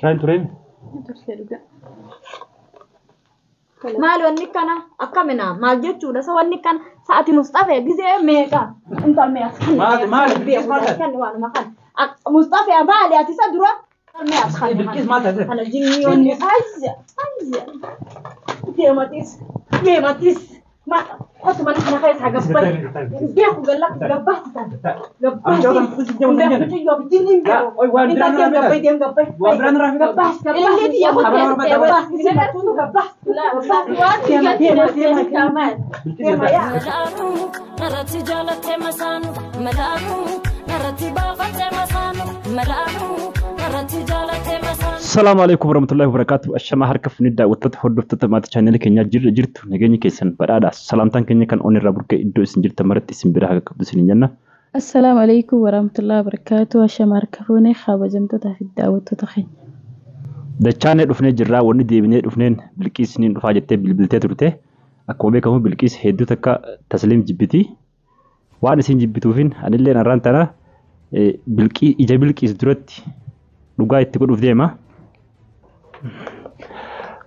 Trying to rain. Maal wanni kana akkamina maal jechuudha sa wanni kana sa'ati Mustafa gizee meeqa intal meeqa maal kan waanuma kan Mustafa baali ati sa dura meeqa kan bilqis maal taate kana jinni wanni ayya deematis ma asuma kana kai sa gabbai beeku gallak gabbaa gabbaa jinni gabbai dem gabbai gabbaa illee ya gabbaa السلام عليكم ورحمة الله وبركاته. الشمع هركف ندا وتتحدث تتمات channel كنيا جرت نجني كيسن بدأ سلامتان كنيا كان أوني رابرك إدو إسنجر تمرت اسم براه كبدو سنينجنا. السلام عليكم ورحمة الله وبركاته. الشمع هركفوني خابزم تتحدث دعوة تتخين. The channel of Nigeria وني ديبنيت of نين بالكيس نين رفاجة بالبلتات رته أكوبي كهم بالكيس هدو تكا تسليم جبتي وأنا سين جبتو فين أنا اللي نران ترى بالكي إجا بالكيس درت لقاي تقول في ديما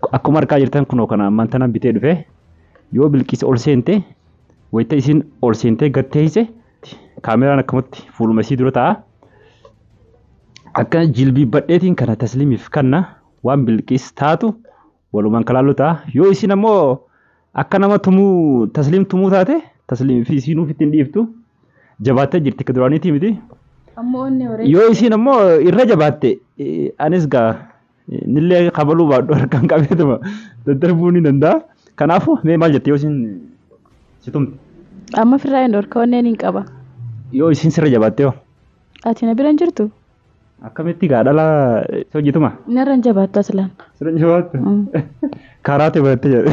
أكو مركا جرتان كنو كنا مانتنا بيتي دفه يو بالكيس أولسينتي ويتايسين أولسينتي قتيسه كاميرا نكمت فول مسي درتا أكن جلبي بديتين كنا تسليم يفكنا وان بالكيس تاتو ولو من كلالو تا يو إسينا مو أكنا ما تمو تسليم تمو تاتي تسليم في سينو في تنديفتو جباتة جرتي كدراني تيمتي يو إسينا مو إرجع أنسجا نللي قبلوا بعد كان كابيتما تدربوني نندا كنافو ما جت يوسين ستوم أما في الرأي نور كونين كابا يو إسين سرجع باتيو أتينا بيرنجرتو أكملتي قاعدة لا سو جتما نرنجا بات أصلا سرنجا بات كاراتي برتة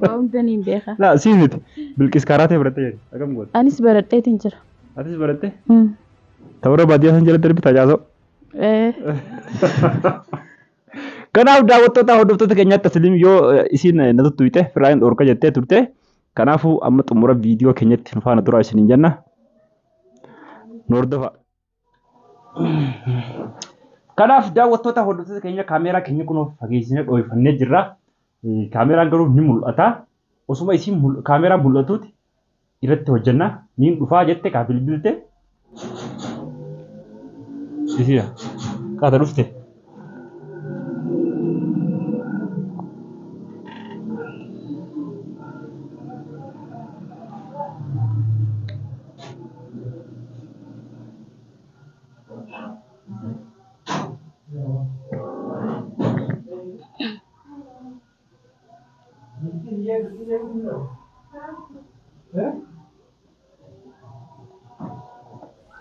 باوندني بيخا لا سينت بالكيس كاراتي برتة أكمل قول أنيس برتة تنجر أنيس برتة تورا بديا سنجر تربي تجازو kanaaf daawwattoota hordoftoota keenyaatti tasliim yoo isin na tuttuute firaayin dhorka jettee turte kanaafuu amma xumura viidiyoo keenyatti nu faana turaa isiniin jenna nu hordofa. Kanaaf daawwattoota hordoftoota keenya kaameeraa keenya kun fageessinee dhooyfannee jirra. Kaameeraan garuu ni mul'ata. Osuma isin kaameeraan mul'atuuti irratti hojjenna. Niin dhufaa jette kaa bilbilte. Isiya. Kaata dhufte.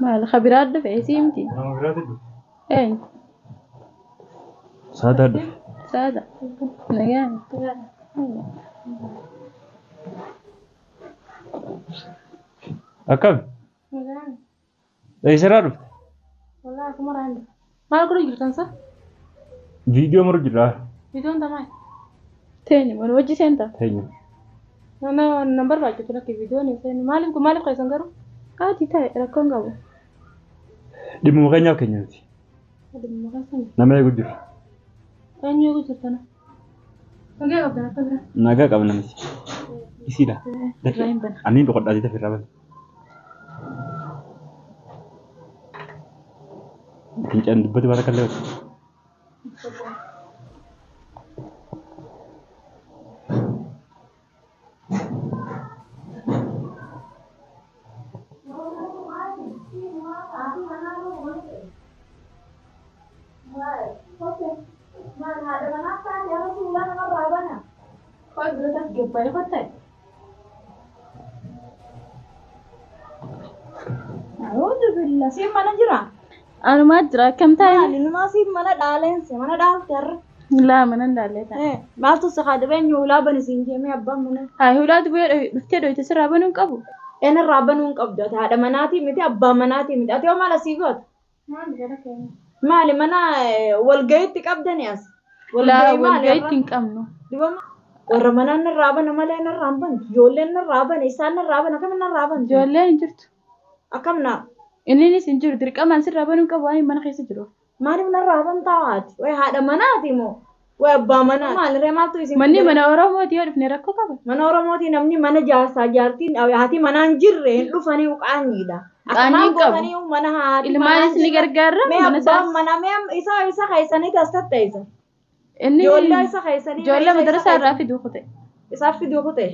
ما الخبرات دفع سيمتي ايه سادة سادة نجان أكم ليش رأيك والله كم مرة عندي ما أقول جرتان صح فيديو مرجع فيديو أنت معي تاني من وجه سنتا تاني أنا النمبر باجت لك فيديو نسيني مالك قيسان قرو عادي تاي ركون قبو دي مغنيا كنياتي هذا المغني نما يقول جر أين يقول جرتنا نجا قبلنا كذا نجا قبلنا ماشي يصير أني بقول هذه تفرق بس كنت عند بدي بارك الله أعوذ بالله سيم mana jira أنا ما أدري كم تاني ini masih mana dalen sih mana daftar لا من دالتا ما تصخد بين يولا بنسين جميع أبا منا هاي هولاد بفتدوا يتسرع بنون قبو أنا رابنون قبضت هذا مناتي متى أبا مناتي متى أتيو ما لسيقط ما لي منا والجيت قبضني أس لا والجيت تنكمنو ورمنا الرابن ما لنا الرابن جولين الرابن إنسان الرابن أكمل الرابن جولين جرت أكملنا إني نسنجر درك أمان سر رابن كبواني من خيس جرو maaliif narraa bantawaati way haadha manaati moo way abbaa manaa maalirree maaltu isin Manni mana Oromooti yoo dhufne rakkoo qaba. mana Oromooti namni mana jaarsaa jaartiin haati manaan jirre hin dhufanii uqaaniidha. Qaanii qabu. Mana haati Ilmaanis ni gargaarra mee mana abbaan isaas. mana mee isa keessanii tasatti isa. Inni Ijoollee isa keessanii ijoollee madarasa irraa fiduu kute. isaaf fiduu kute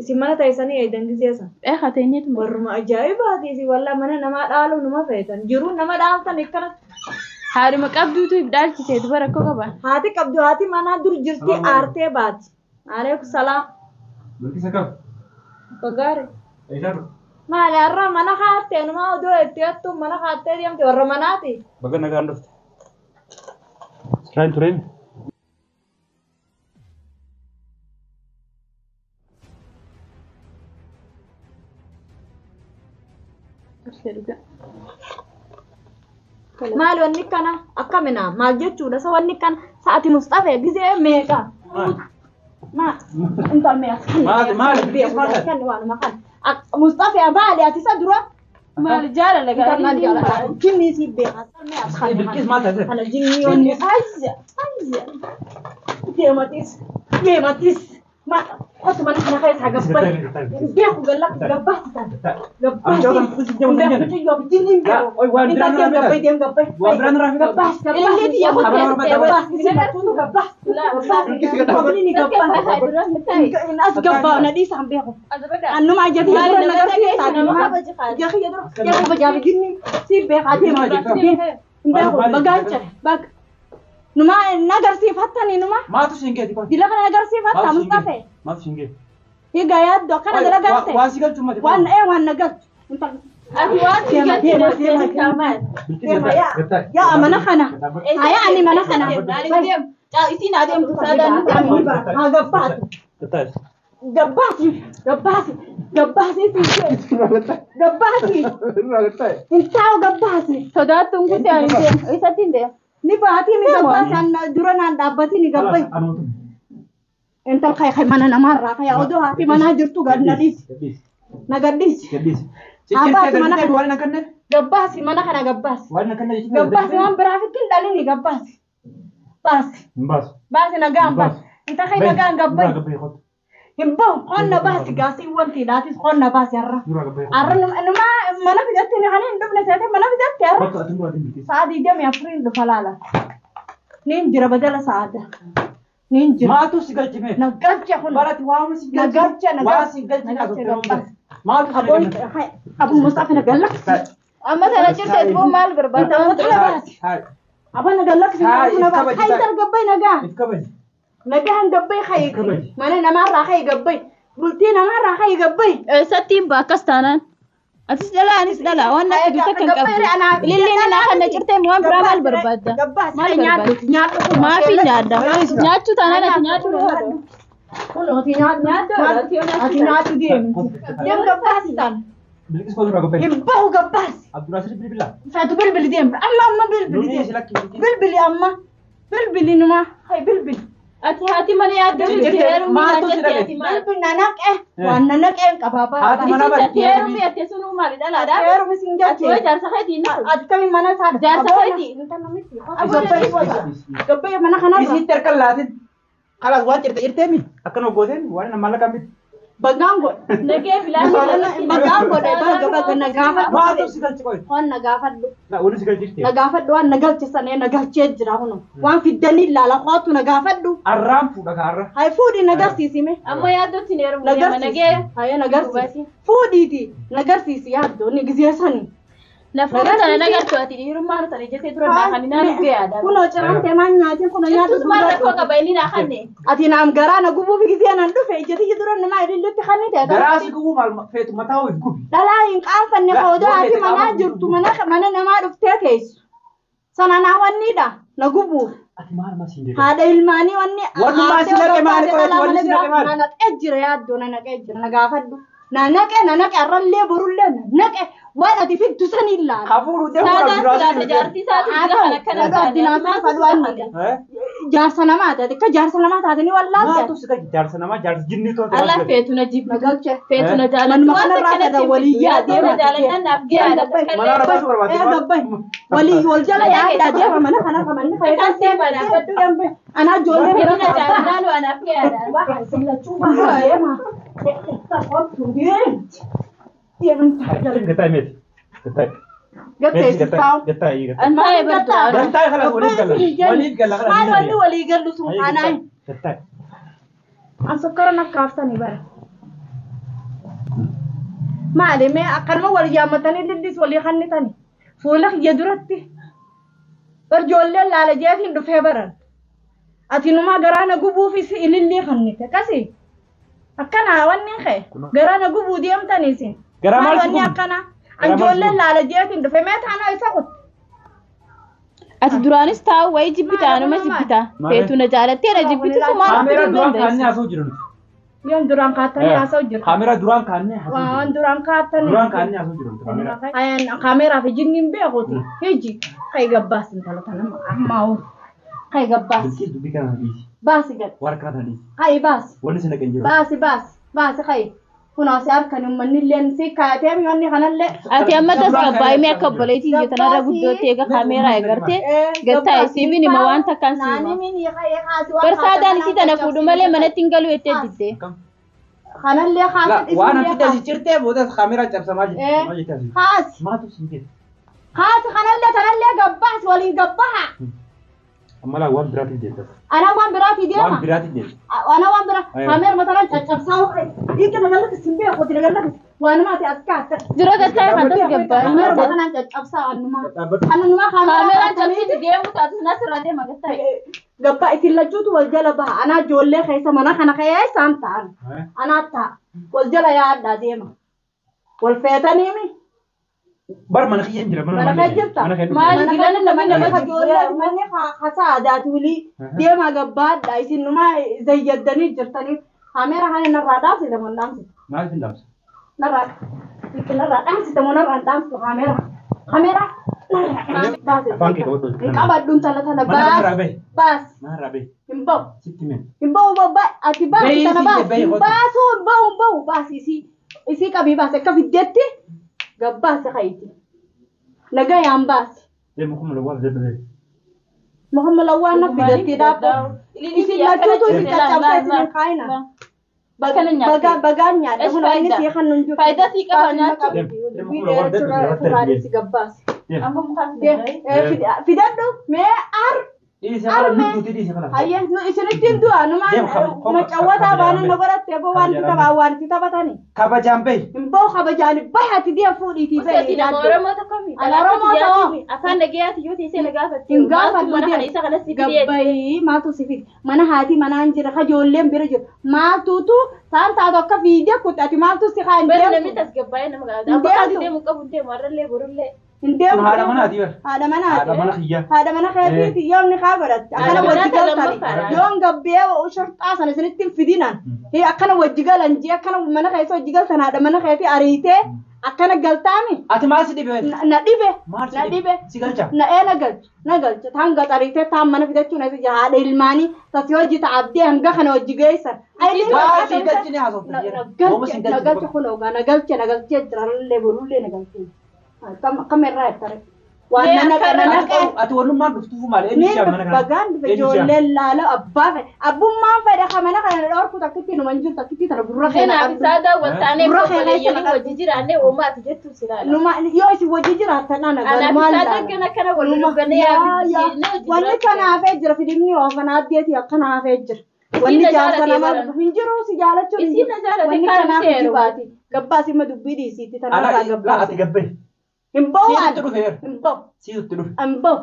isin mana taa'isanii eedan giseessa. Hateenyeetu malee. Warruma ajaa'ibaati isin wallaa mana namaa dhaaluu numa feetan jiru nama dhaaltan akkanatti. Haadhuma qabduutu dhaalchisee duba rakkoo qaba. Haati qabdu haati manaa dur jirti aartee baati. Aleeku salaam. Bilkisa qaba. Bagaare. Eessaadha? Maali har'a mana haattee numa odoo itti hattu mana haattee deemte warra manaati. Baga nagaan dhufte. Siraan tureen? Maali wanni kana akkamina maal jechuudha sa wanni kana sa'ati Mustafaa gisee meeqa? Intal mee as kan waanuma kan. Mustafaa maali ati isa dura? Maal jaalala Maal gaarii. jaalala? Jinni si beekaa salmee as kan. Bilkis maal taate? Kana jinni yoonni ayya. Deematis. Ma otuma kana keessa gabbay. Beeku gallak gabbaati tan. Numa nagarsiifattani numa Maatu shingeeti kun. dila kana nagarsiifatta Mustafaa. Maatu shingeeti. Higa yaaddo kana dalagatte. Waan si galchu mati. Waan nagalchu. Ati waan Ya amana kana. Aya ani mana kana. Isiin adeemtu saadaan Ha gabbaati. Gabbaati. Intaa'u gabbaati. sodaattuun kun isatti hin deemu. Ni baati mi gabbaati an dura naan dhaabbati ni gabbai. Intal kay mana namarraa kay odoo haati manaa jirtu gadnadhiis. Nagadhiis. Gabbaasi mana kana gabbaasi. Gabbaasi waan biraa fitin dhalini gabbaasi. Baasi nagaan baasi. Inta kay nagaan gabbai. Himbahu qonna baasi gaasii wanti dhaatis qonna baasi har'a. Har'a numa mana fidatti ni kana hin dhufne seete mana fidatti har'a. Saadii jamii afuriin dhufa laala. Nin jira badala saada. Nin jira. Maatu si galchime. Nagalcha kun. Barati waamu si Nagalcha. Waa si galchime. Maatu si galchime. Abu Mustafaa nagallak. Amma tana jirteet moo maal barbaadda? Abba nagallak. Hay dargabbay nagaa. Ifkabaji. Nagaan gabbay hay. Mana namarraa hay gabbay. Bultii namarraa hay gabbay. Sattiin bakkas taanaan. Atis dhalaa anis dhalaa waan akka bitta kan qabu. Lilliin naa kana jirtee waan biraa maal barbaadda? Maal barbaadda? Maafi nyaadda. Nyaachuu taanaan ati nyaachuu barbaadda. Kun ati nyaatu deemu. Deemu gabbaasi tan. Bilkis kau sudah gabay. Himbahu gabbaasi. Abdurrasir bilbilah. Satu bilbili deemu. Amma bilbili deemu. Bilbili amma. Bilbili numa. Hay bilbili. Ati haati mana yaaddu heerumni nyaachatti ati maal? Bilbili nanaqe. Waan nanaqe qabaabaa. Haati mana baatti. Heerumni ati sunuu maali dhalaadhaa? Heerumi sin Ati jette. way jaarsa keetii ni Ati kami mana isaa. Jaarsa keetii. Gabbayya mana kanarra. Isi terkelatin. Kalau buat cerita mi. Akan ogotin. Wan nama lagi kami. Bagaan godhe. Nagee bilaan Bagaan godhe. Baga nagaafadhu. Maatu si galchi koi. Waan nagaafadhu. Nah, unu si galchi. Nagaafadhu waan nagalchisanee nagalchee jira kun. Waan fiddanii ilaala qo'atu nagaafadhu. Arram fuda karra. Hay fuudhii nagarsiisime. amma yaaddotti hin heerumne nagee. Nagarsiisi. Hay nagarsiisi. Fuudhiiti. Nagarsiisi yaaddoo ni gizeessani. Lafuudha tana nagartu ati dhiirummaan tana jettee dura naa kan naa dhugee yaada. Kunoo ciramtee maan nyaatiin kun nyaatu. Jettus maal rakkoo qaba inni naa kanne. Ati naam garaa na gubuuf gizee nan dhufe ijjati dura namaa ilillitti kannite. Garasi kubu mal fetu matau gubi. Dhalaa hin qaanfanne qoodoo ati manaa jirtu mana namaa dhuftee teessu. Sana naa wannidha na gubuuf. Ati maal masih Haadha ilmaanii wanni. Wanni maasii naqe maali qo'eetu wanni si naqe maali? Na naqee jira yaaddoo na naqee jira na gaafadhu. Na naqee arrallee borullee na naqee waan ati fiddu san ilaala. Kaburu dia Saadaan kurang silaata jaartii isaatu jira kan akkana taane. جارسنا ما تاتي كجارسنا ما تاتني والله ما تسكت جالسنا ما جالس جني تو الله فيتنا جيب نقلت فيتنا من جالس ما أنا راسه ده ولي ديما جالس أنا أفجع ما أنا بس بربع ولي والجلا يا ديما ما أنا كمان أنا جولي فيتنا جالس وأنا أفجع واحد سلا شوفها يا ما قطعي ميت قطعي قلت تفاو قطعي ما يبرد قطعي خلاص وليد قال ما ولي ولي قال له سبحانه قطعي أسكرنا كافتني بره ما عليه ما أكرم ولي جامتني للديس ولي خنتني فولك يدرتي برجول لا على جاتي دفع برا أتينو ما قرانا جبو في سئل اللي خنته كسي أكنا واني خي قرانا جبو ديام تانيسين قرانا واني أكنا أنجول لا على جاتي دفع ما تانا يسقط أتي درانيس تاو ويجيب بتاعنا ما جيب بتاع فيتنا جالس تينا جيب بتاع سو ما كاميرا دوان كاني أسوي جرون يوم دران كاتني أسوي كاميرا دوان كاني وان دران كاتني دوان كاني أسوي جرون كاميرا أين كاميرا في جنين بيغوتي هيجي كي جباس انت لتنا ما هو كي جباس بس دبي كان هدي باس قد واركان هدي كي باس ولا سنة كنجرو باس كي هنا سيار كانوا من اللي نسي كاتم يوني خنا اللي أتي أما تسمع باي ما كبلتي جتنا رغدو تيجا كاميرا يغرتي قطع سيبني ما وانت كان ناني سيما من يخي خاسوا برسادان كي تنفودو مالي من تنقلو يتدي خنا اللي خاس لا وانا في تاسي شرتة بودا كاميرا جاب سماج ما جتاسي خاس ما تسمع خاس خنا اللي جباس ولي جبها أما لا وان براتي جدا أنا وان براتي ديما وان براتي جدا أنا وان برا كاميرا مثلا تشبساو يمكن نقول لك السنبيه أخوتي نقول لك وأنا ما أتأكد جرا قطع خدس جبا كاميرا مثلا تشبساو أنا ما كاميرا جبسي ديما تاتس ناس ردي ما قطع جبا إتلجوت والجلا بها أنا جولة خيسة منا خنا خيسة أنت أنا تا والجلا يا عدا ديما والفيتاني مي بار من خيان جرا mana kajirta Maali gilan mana kajolle manni khasaadat wili deema gabbaadha isin numa zayyadani jirtani kamera hani narraadhaaf sida mandamsi ما في دمس narraadhaaf sida monarraadhaaf kamera فانكي كوتو qabadhun tala tala baas ما ربي himbaw ست من baba ati baas tana baas baasu baas isi qabi baas akka fiddetti gabbaas qayti nagayaan baas ده مكمل الوالد ده ده محمد لوانا fiddetti daabbo isin lachuutu isin caccabsee isin kaayina bagaan nyaadha kun inni si kan nun jiru faayidaa sii qaba nyaachuun furaadhi gabbaas fidadhu mee إيه سكلا نجوم تدي سكلا ayya nu isinittiin du'a numaan macawwataa baana na godhatte bo waan kitaba waan kitaba tani كابا جامبي imboo kabajaani bahati dia fuudhiitii Usaati nama Oromoo tokko mi? Ala Oromoo ta'oo. Afaan dhagayaati yoo ta'e na gaafatti. hin gaafatu mana kana isa kana si bidee. gabbayii maatu si fidi mana haati manaan jira kajoolleen bira jiru maatuutu taan taatu akka fiidee kuttati maatu si kaa hin Bari namni deemtu tasgabbaa'ee nama gaafata. Abbaatti deemu qabu deemu har'allee borullee. hin deemtu هذا من هذه haadha mana هذا من خيا haadha mana keetiiti yoomni kaa godhatte akkana Haadha wajji manaa galtani lammaffaa. yoon gabbee sharxaa sana isinitti hin fidinan akkana wajji galan jee akkana mana keessa wajji galtan haadha mana keeti ariitee akkana galtaami أتى ما سيدي بيت na dhibe ما na سيدي dhibe سيجالجا na na galcha taan gaxariitee taan mana fidachuu na jira haadha ilmaanii tasi hojii ta'abdee hanga kana wajji geessan ما سيجالجني هذا na galcha kun ogaa na galchee jira lollee borullee na galchee kamerraa ettare waan naqee أتولى ما بفتوه ماله إيش يا منا bagaan ijoolleen laala abbaa fedhe abbummaan fedhe kamana kana dhorku takkitti numan jiru takkitti tana gurra Keenaaf keenya isaa daawwattaanee Gurra kokoleeyyanii keessa wajji jiraannee uumaati jettu silaala. numa yoo isin wajji jiraatan ana Anaaf maal isaa laala daggana kana wal dubbannee yaabbiin wanni kana hafee jira fidimni oofan addeeti akkana hafee jira wanni jaarsa nama hin jiru si jaalachuun hin Isiin na jaalate wanni kan kanaaf seeru. jibaati gabbaas imma dubbii dhiisiitti tana أنا irraa لا gabbaas أتقبل hin ba'u سيد waan تروح هير hin ba'u سيد تروح hin ba'u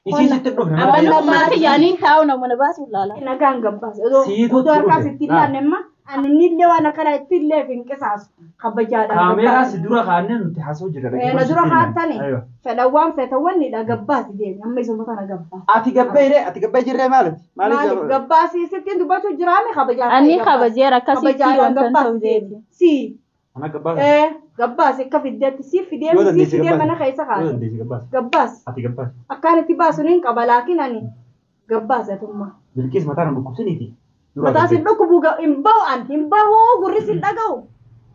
يسيد تروح Amma mana kiyyaanii taa'u namuna baasuun laala. nagaan gabbaas Siitu odoo harkaas ture. itti ilaalle imma ani nillee waan akkana itti illee fi hin qisaasu kabajaadhaan كاميرا سدورة خانن تحسوا جرا na dura haatani fedhan waan feetan wannidha gabbaasi deemi amma isuma kana gabbaas أتقبل جرا مالك maaliif gabbaasii sittiin dubbatu jiraame kabajaa Ani kabajeera akkasitti wantan ta'u deebi. si أنا قبل gabbaas akka fiddeetti si fidee Yoo si dandeesse fidee gabbaas. mana keessa kaasa قبل gabbaas أتقبل akkaan itti baasuun hin qaba laakiin ani Gabbaas atummaa. Bilqis mataan dhukkubsiniiti. Mataa sin dhukkubu hin bahu an hin bahu gurri sin dhaga'u.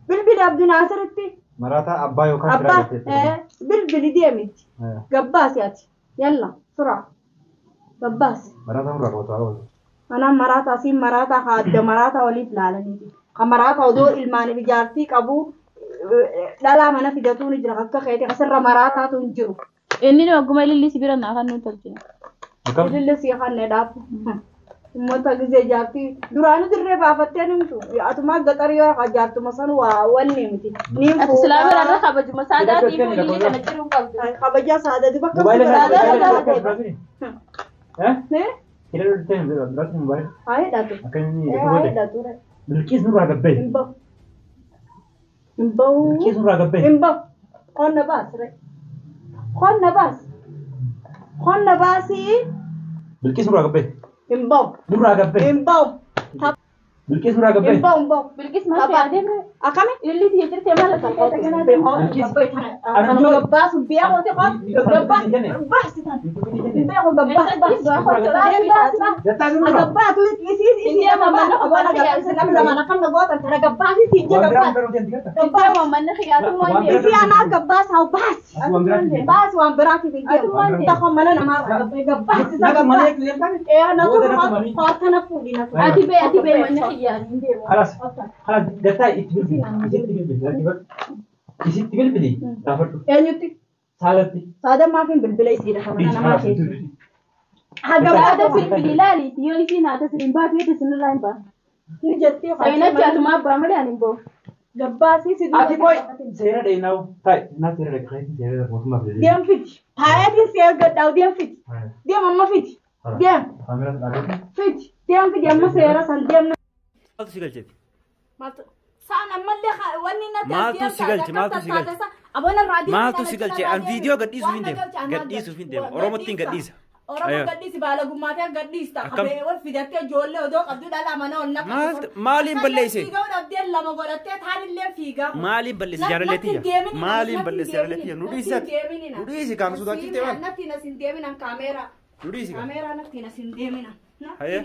Bilbili Abduu Naasiritti. Maraataa abbaa yookaan firaa jettee. Bilbili deemiti. Gabbaas ati. Yalla suraa. Gabbaas. Maraataa muraa qotaa. Anaan maraataa siin maraataa haadda maraataa waliif laalaniiti. Kan maraataa odoo ilmaaniif ijaartii qabu dhalaa mana fidatu ni jira akka keetii asirra maraataatu hin jiru. Inni wagguma ililli sibira naa kan nuti tolchine. Ililli si kan dhaabu. Ummata gisee ijaartii duraanu dirree baafattee nimtu. Atumaa gaxarii yoo ijaartuma san waa wanni miti. Ati silaamira irra kabajuma saadaatii fi ililli kana jiru qabdu. Kabajaa saadaati bakka Kira dulu teh berarti mobile. Ayo datu. Akan datu. Bilqis nurra gabbe. Imbau. Bilqis nurra gabbe. Imbau. Konna bas re. Konna bas. Konna basi. Bilqis nurra gabbe. Imbau. Nurra gabbe. Imbau. Bilqis nurra gabbe. Imbau. Bilqis mana ada bre? Akame? Ililli dia cerita mana tak kau tengah be. Anak gabbas biar kau tengok. Gabbas. Gabbas. Biar kau gabbas. Gabbas tu isi mama nak awak nak gabbas. Nama nak kan nak buat antara gabbas itu je gabbas. Gabbas mama nak khiat tu mana? Isi anak gabbas au bas. Bas wan berarti begitu. Tak kau mana nama gabbas. Nak mana yang kan? Nak tu kau tanah pudi nak. Ati be mana khiat? Halas data itu isi tiga beli. Dapat tu. Nyuti. Sada maafin bilbila isi dah sama nama ke. Agak ada bilbila lali. Tiyo isi nada serimba tu itu senang lain ba. Ni jati. Saya nak jatuh maaf beramal ani bo. Gabbas isi. Ati boy. Saya ada inau. Tai. Nak saya ada kerja. Saya ada waktu maaf. Dia fit. Hai dia saya gadau dia fit. Dia mama fit. Dia. Kamera ada. Fit. Dia fit dia mama saya rasa dia. Matu sigal cep. Matu. Sana malle wani na Matu sigal cep. Matu sigal. Abona radio. Matu sigal cep. An video gadis vindem. Gadis vindem. Oromo ting gadis. Oromo gadis bala gumate gadis ta. Abe wal fidatte jolle odo abdu dala mana onna. Malin balle ise. Figa od abdel lama godatte thanille figa. Malin balle jaraleti ya. Malin balle jaraleti ya. Nudisat. Nudisi kan sudah kita wan. Natti na sindemina kamera. Nudisi. Kamera natti na sindemina. Haya.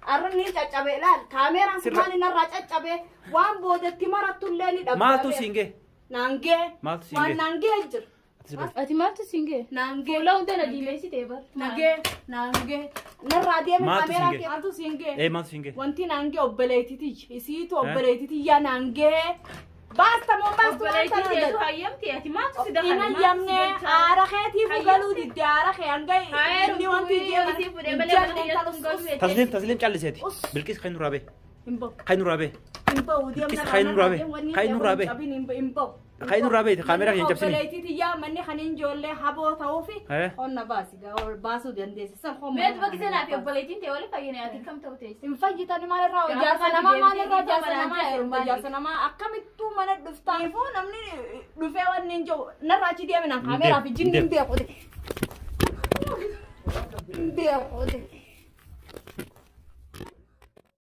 Arni cacabe lal kamera kumani na cacabe wan bodatti maratulle ni dabba. Matu singe. Nange. Matu singe. Wan nange jir. Ati matu singe. Nange. Bola unta na dimesi tebar. Nange. Nange. Na radio me Matu kamera singe. ke matu singe. Matu singe. Wanti nange obbeleetiti. Isiitu obbeleetiti ya nange. Basta mo basta Obbeleetiti tu hayyamti ati matu sida ina yamne arakheti fugalu didde arakhe angai ni wanti تسليم قال لسيتي بالكيس خاين رابي imbo خاين رابي imbo ودي بالكيس خاين رابي خاين رابي imbo خاين رابي كاميرا هين جبسني obbeleetiti ya manni khanin jolle habo tawfi onna basiga or basu dende san khom Met bakisa na fi obbeleetin te wala fayyana ati kam tawte. infajitani mala raw jarsana ma jarsana ma akamittu mana dufta ifu namni dufe wannin jo narachi dia menan kamera fi jinnin be qode